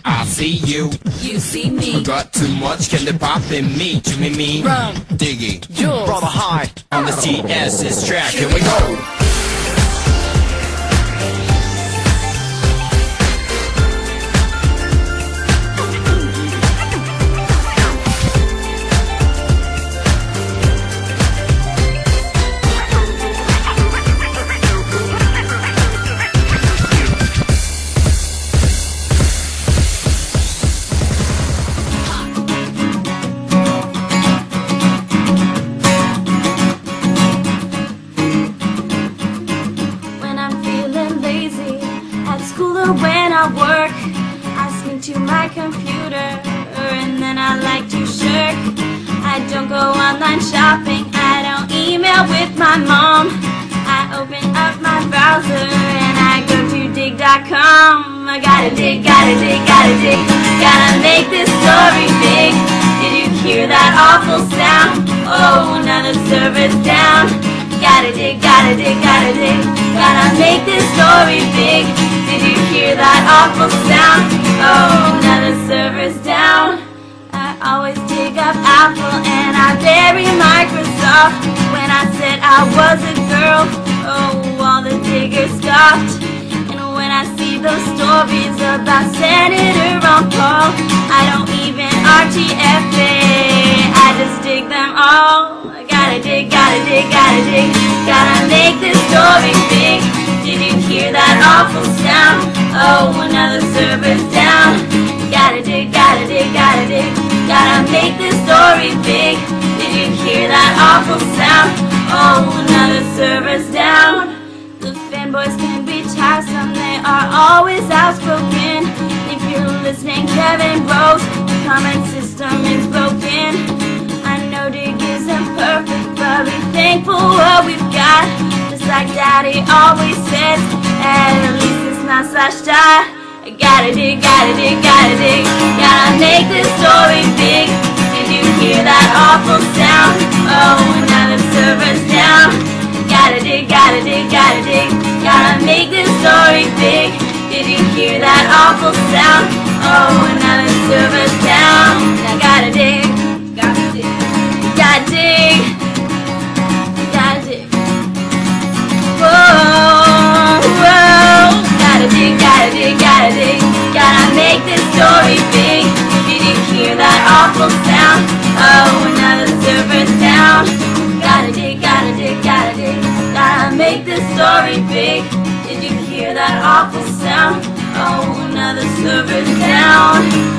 I see you. You see me. Got too much candy pop in me. Jimmy, Run. Diggy, Jules. Brother High on the TS's track. Here we go. When I work, I sneak to my computer, and then I like to shirk. I don't go online shopping, I don't email with my mom. I open up my browser and I go to dig.com. I gotta dig, gotta dig, gotta dig, gotta make this story big. Did you hear that awful sound? Oh, another server's down. Gotta dig, gotta dig, gotta dig, gotta make this story big. Did you hear that awful sound? Oh, another server's down. I always dig up Apple and I bury Microsoft. When I said I was a girl, oh, all the diggers scoffed. And when I see those stories about Senator Ron Paul, I don't even RTFA, I just dig them all. Gotta dig, gotta dig, gotta dig, gotta make this story big. Did you hear that awful sound? Oh, another server's down. Gotta dig, gotta dig, gotta dig, gotta make this story big. Did you hear that awful sound? Oh, another server's down. The fanboys can be tiresome, they are always outspoken. If you're listening, Kevin Rose, the comment system is broken. I know dig isn't perfect, but be thankful what we've got. Just like Daddy always says, at least it's not /die. I gotta dig, gotta dig, gotta dig, gotta make this story big. Did you hear that awful sound? Oh, another server's down. Gotta dig, gotta dig, gotta dig, gotta make this story big. Did you hear that awful sound? Oh, another server's down. I gotta dig, gotta dig, gotta dig, gotta dig. Whoa, whoa. Gotta dig, gotta dig, gotta dig, gotta make this story big. Did you hear that awful sound? Oh, another server's down. Gotta dig, gotta dig, gotta dig, gotta make this story big. Did you hear that awful sound? Oh, another server's down.